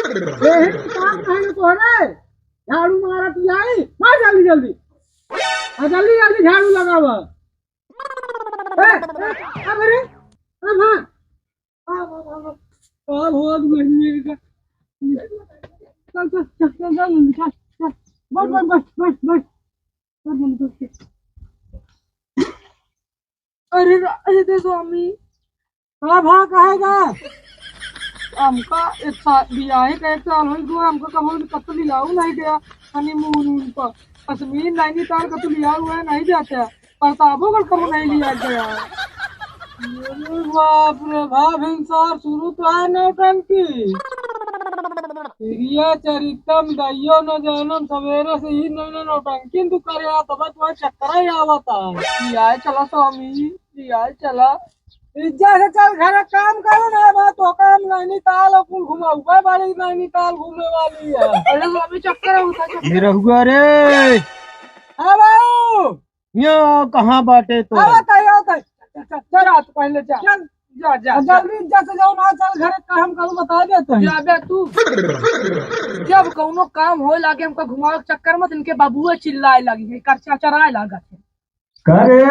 काम कहेंगे तो है झाड़ू मारा तू आई मार जल्दी जल्दी जल्दी जल्दी झाड़ू लगावा अब अरे अब हाँ अब हो महीने का चल चल चल चल चल चल चल बस बस बस बस बस बस बस अरे अरे दे स्वामी हाँ भा कहेगा हमका एक साल बियाहे का एक साल हो गया हमको कहो कत लियाऊ नहीं गया हनीमून पर कश्मीर नैनीताल कत लिया हुआ है नहीं जाता प्रतापो का कब नहीं लिया गया अरे बाप रे भाव हिंसार शुरू तो है नौटंकी हिरिया चरितम दैयो न जानम सवेरे से ही न नौटंकी तू करे आ तब तुम्हारे चक्कर ही आवता बियाहे चला स्वामी बियाहे चला इज्जा से चल घर काम करो ना मैं तो काम नैनीताल और कुल घुमाऊंगा बड़ी नैनीताल घूमने वाली है अरे स्वामी चक्कर होता मेरा हुआ रे हाँ बाबू यहाँ कहाँ बाटे तो चल तू पहले जा चल जा जा जल्दी जैसे जाओ ना चल घर काम करो बता देते हैं जा बे तू जब कौनो काम हो लागे हमको घुमाओ चक्कर मत इनके बाबूए चिल्लाए लगी है कर चराए लगा करे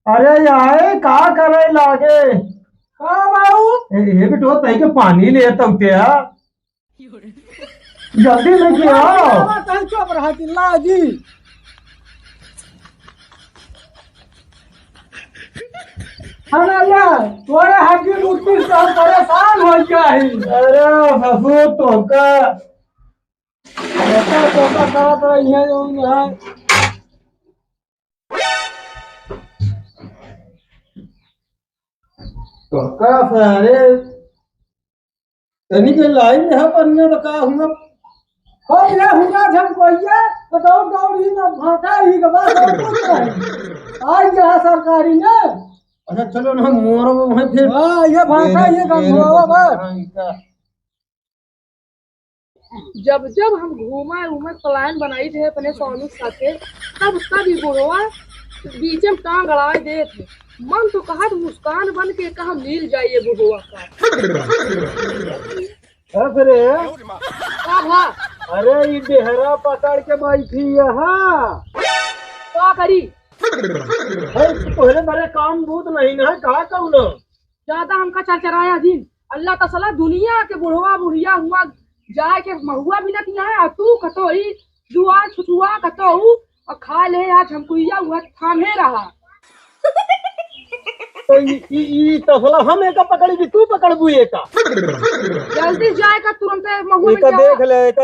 अरे यार का करे लागे हाँ बाबू ये बेटो तई के पानी ले तब क्या जल्दी लेके आओ कल चुप रहा चिल्ला जी तोरे हड्डी मुट्ठी सब परेशान हो जाए अरे बाबू तो का करत रही है जो है तो का सारे तनी के लाइन है पन्ने लगा हुआ हो ये हुआ जब कोइया तो दौड़ ही ना भाटा ही के बाद आई गया सरकारी ने अच्छा चलो ना मोरो वहीं फिर हां ये भाटा ये काम हुआ बस जब जब हम घूमा उमर प्लान बनाई थे अपने स्वामी साथे तब उसका भी बुढ़वा बीच में टांग अड़ाए दे थे मन तो कहा तो मुस्कान बन के कहा मिल जाइए बुढ़वा का अरे हाँ अरे ये डेहरा पकड़ के बैठी है हाँ का करी तोहरे बड़े काम भूत नहीं ना कहा कहूँ ज्यादा हमका चरचराया दिन अल्लाह का सलाह दुनिया के बुढ़वा बुढ़िया हुआ जाए के महुआ भी नहीं है तू कतो ही दुआ छुआ कतो और खा ले आज हमकुइया हुआ थामे रहा तो ई तसला हम एक पकड़ी भी तू पकड़बू एक जल्दी जाएगा तुरंत महुआ एक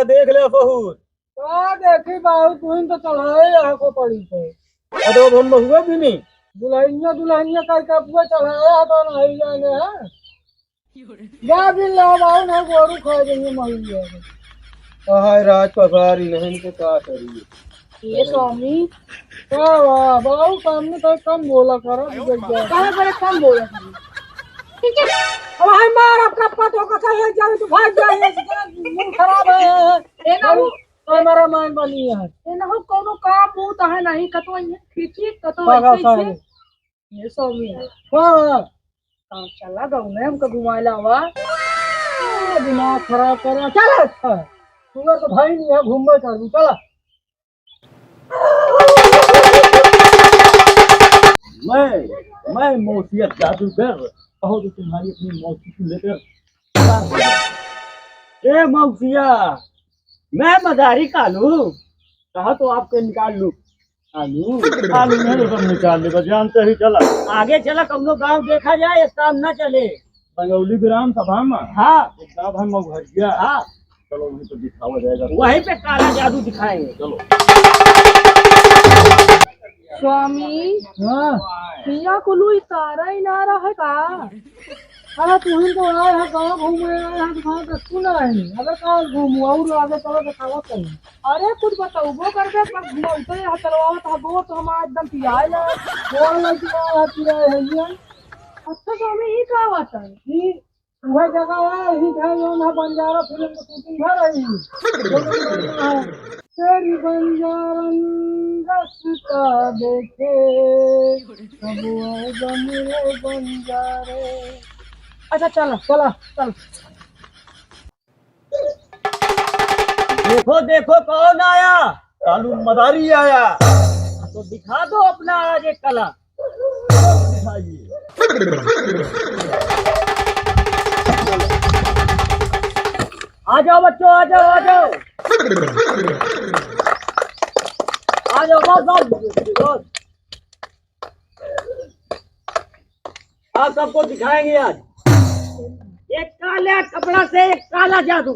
देख ले बहुत तो देखी बाबू तू तो चढ़ाए यहाँ को पड़ी थे अरे हम हुआ भी नहीं दुल्हनिया दुल्हनिया करके पूरा चढ़ाया तो नहीं जाने हैं जा भी ला बाबू ना गोरू खा देंगे महुआ हाय राज पसारी नहीं तो क्या करिए ये स्वामी वाह बाबू सामने तो कम बोला करो कहाँ बड़े कम बोला ठीक है अब हाय मार अपना पतो का सही जाए तो भाग जाए मुंह खराब है ए ना हमारा मान बनी है ए ना हो कोनो काम बहुत है नहीं कतो खींची कतो ऐसे ये स्वामी वाह काम चला गाँव में हमको घुमाए लावा दिमाग खराब कर चल अच्छा तुम्हारा तो भाई नहीं है घूमने चल चला मैं मौसियत जादूगर कहो तो तुम्हारी अपनी मौसी को लेकर ए मौसिया मैं मदारी कालू कहा तो आपके निकाल लू आलू आलू नहीं सब निकाल दे जानते ही चला आगे चला कौनो गांव देखा जाए इस काम न चले बंगौली ग्राम सभा में हाँ एक गाँव है मऊहरिया हाँ चलो वहीं तो दिखावा जाएगा वहीं पे काला जादू दिखाएंगे चलो स्वामी पिया कुलू तारा ही नारा है का अरे तुम तो आए हैं गाँव घूमे आए हैं तो कहाँ ना है अगर कहाँ घूमू और आगे चलो दिखावा कहीं अरे कुछ बताओ वो करके घुमाते हैं चलवावत है वो तो हमारा एकदम पियाए ना बोल नहीं पियाए है ये अच्छा स्वामी ये क्या बात है ये वह जगह है यही है जो ना बंजारा फिल्म की शूटिंग हो रही है तेरी बंजारन रस्ता देखे सब आएगा मेरे बंजारे अच्छा चला चला चल देखो देखो कौन आया। कालू मदारी आया। तो दिखा दो अपना आज एक कला। दिखाइए। आ जाओ बच्चों, आ जाओ आ जाओ आ जाओ, बस आप सबको दिखाएंगे आज एक काला कपड़ा से एक काला जादू,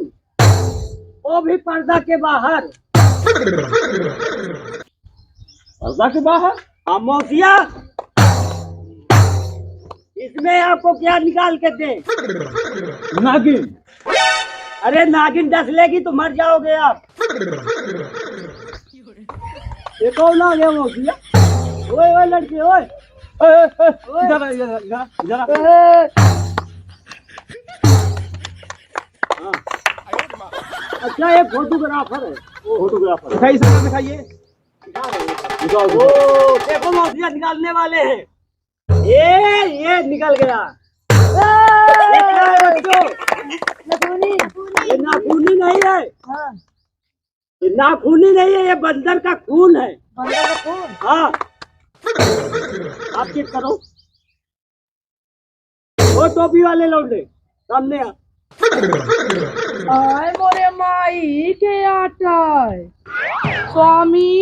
वो भी पर्दा के बाहर। पर्दा के बाहर? हाँ मौसिया, इसमें आपको क्या निकाल के दें? नागिन। अरे नागिन डस लेगी तो मर जाओगे आप। ये कौन आ गया मौसिया? ओए ओए लड़के ओए, इधर इधर। हाँ। अच्छा ये फोटोग्राफर है। वो फोटोग्राफर दिखाइए सर, दिखाइए। ओ देखो मौसिया निकालने वाले हैं। ये निकल गया। ये क्या है बच्चों? ये नाखूनी नहीं है। ये नाखूनी नहीं है, ये बंदर का खून है। हाँ आप चेक करो। वो टोपी वाले लौंडे सामने आ। आय मोरे माई के आटा स्वामी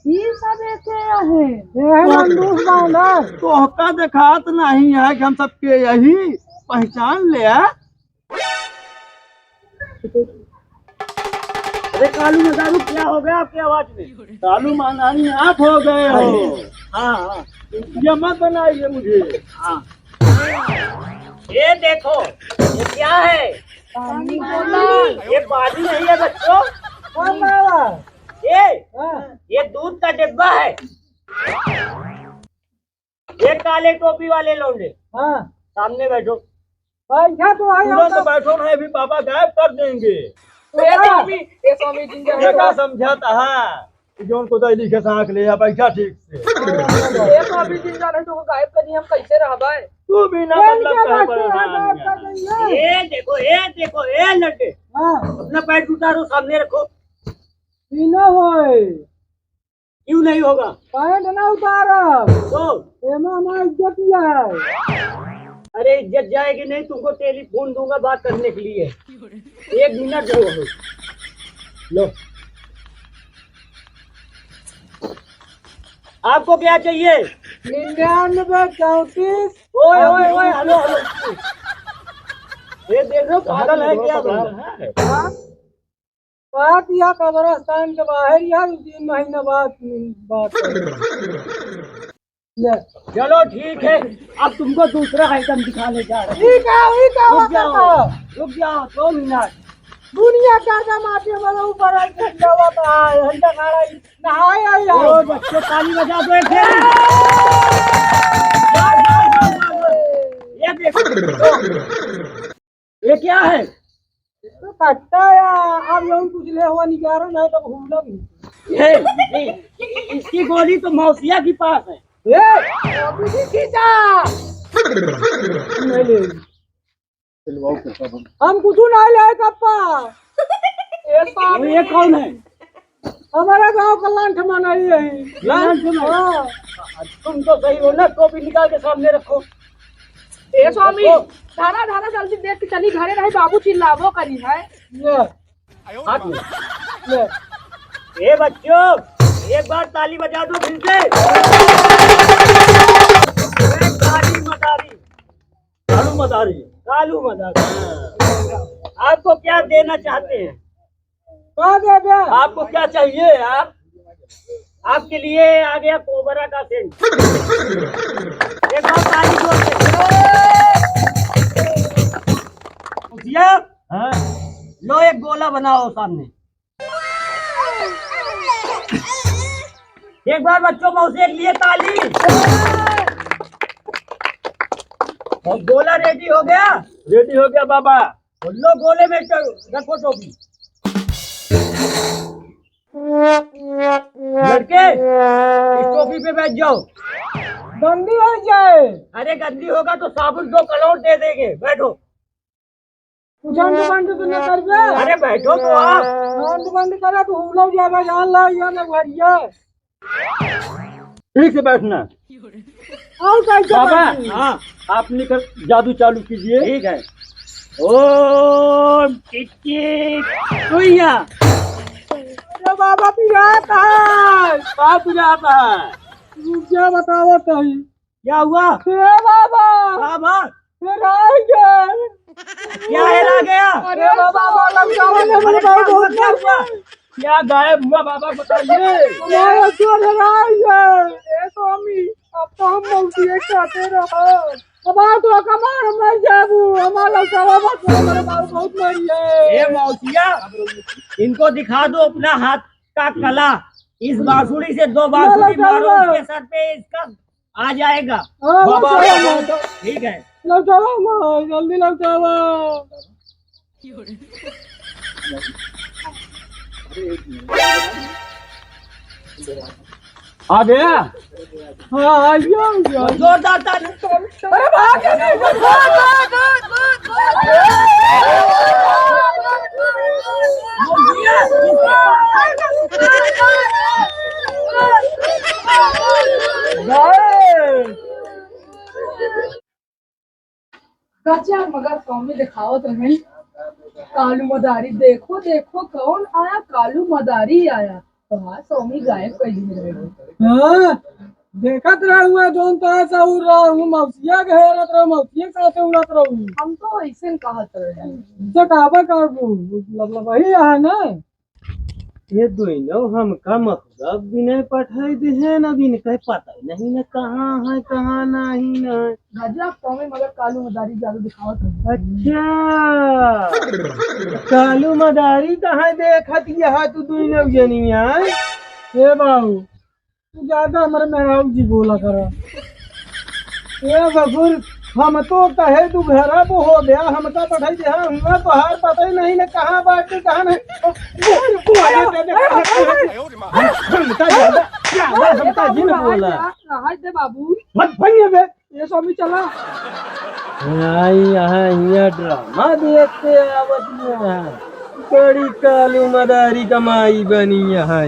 ये सब ऐसे है मंदूस बांधा तोहका देखात नहीं है कि हम सबके यही पहचान ले। अरे कालू मदारू क्या हो गया आपकी आवाज में? कालू मदारी आप हो गए हो। हाँ हाँ ये मत बनाइए मुझे। हाँ। ये देखो ये क्या है? पानी ये पानी नहीं है बच्चों, ये दूध का डिब्बा है। ये काले टोपी वाले लौंडे सामने बैठो। पैसा तो पूरा तो बैठो नहीं, अभी पापा गायब कर देंगे। स्वामी जी ये क्या समझाता है कि जो उनको दैली के साथ ले जा पैसा ठीक से। स्वामी जी जाने तो गायब करी हम कैसे रहबे? तू भी ना मतलब कहे परेशान है। ये देखो ये लड़के अपना पैर उतारो, सामने रखो। बिना होए क्यों नहीं होगा? पैंट ना उतारब तो एमा हमारी इज्जत है। अरे इज्जत जाएगी नहीं, तुमको टेलीफोन दूंगा बात करने के लिए। 1 मिनट दो। लो आपको क्या चाहिए? 99 34 ओए ओए ओए हेलो हेलो, ये देख रहे हो पागल है क्या? बात या कब्रिस्तान के बाहर या 3 महीने बाद बात ले। चलो ठीक है, अब तुमको दूसरा आइटम दिखाने जा रहे हैं। ठीक है रुक जाओ 2 मिनट। दुनिया का माटी वाला ऊपर झंडा होता है, झंडा खड़ा नहाए आई ओ बच्चों ताली बजा दो एक फेरी। ये देखो ये क्या है? तो कट्टा या अब यही कुछ ले हुआ निकारा नहीं तो घूमना भी ये इसकी गोली तो मौसिया के पास है। अभी भी खींचा नहीं ले, हम कुछ नहीं ले कप्पा। ये कौन है? हमारा गांव का लांठ मनाई है। लांठ में? तुम तो सही हो ना, टोपी निकाल के सामने रखो। ए स्वामी धारा धारा जल्दी देख के चली घरे रहे, बाबू चिल्लावो करी है। हाथ में ये बच्चों एक बार ताली बजा दो फिर से। कालू मदारी। कालू मदारी आपको क्या देना चाहते हैं? आपको क्या चाहिए? आपके लिए आ गया कोबरा का सेंट। एक बार ताली जोर हाँ? लो एक गोला बनाओ सामने। एक बार बच्चों मौसे के लिए ताली। और गोला रेडी हो गया? रेडी हो गया बाबा। लो गोले में रखो टोपी। लड़के इस टोपी पे बैठ जाओ। गंदी हो जाए। अरे गंदी होगा तो साबुन 2 करोड़ दे देंगे। बैठो। उछान दुकान तो न कर बे। अरे बैठो तो आप। दुकान करा तो हम लोग ज्यादा जान ला या ना भरिया। ठीक से बैठना। और कैसे बाबा बैठी? हाँ आप निकल जादू चालू कीजिए। ठीक है। ओम टिक सुइया। अरे बाबा पिराता है। कहाँ तुझे आता है? क्या बताओ कहीं? क्या हुआ? हे बाबा हाँ बात फिर आएंगे। क्या हिला गया? अरे बाबा लग जाओ ना मेरे भाई बहुत क्या हुआ? क्या गायब हुआ बाबा बताइए। हमारा चोर आएंगे। ए स्वामी अब तो हम मौसी एक साथे रहो। अब आ तो कमार मैं जाबू हमारा सवाब मेरे बाबू बहुत मरी ए है। मौसिया, इनको दिखा दो अपना हाथ का कला। इस बांसुरी से 2 बांसुरी मारो इसके सर पे, इसका आ जाएगा। हाँ बाबा ठीक है। लग जाओ मैं जल्दी लग जाओ। आ गया। हाँ आइए जोरदार ताली। अरे भाग गजब मगर स्वामी दिखावत रहे कालू मदारी। देखो देखो कौन आया, कालू मदारी आया। तो हाँ स्वामी गायब कर रहे। देखत रहुआ जोन तरह से उड़ रहा हूँ मौसिया घेरत रहो मौसिया के साथे उड़त रहूँ। हम तो ऐसे कहत रहे से कहबा करबू मतलब वही है ना। ये दोनों हमका मतलब भी नहीं पठाई दे है ना, भी नहीं पता ही नहीं ना कहाँ है कहाँ नहीं ना। गजब स्वामी मगर कालू मदारी जादू दिखावत रहे। अच्छा कालू मदारी कहाँ देखत यह तू दोनों जनिया। ए बाबू तू ज्यादा हमारे मेहरारू जी बोला करा। ये बबुर हम तो कहे तू घरा को हो गया, हमका पठाई दे हुआ तो हार पता ही नहीं ना कहाँ बात कहाँ नहीं। हमका ज्यादा हमका जिन बोला हाय दे बाबू मत भैया बे। ये स्वामी चला। यहाँ ड्रामा देखते आवत में बड़ी कालू मदारी कमाई बनी यहाँ।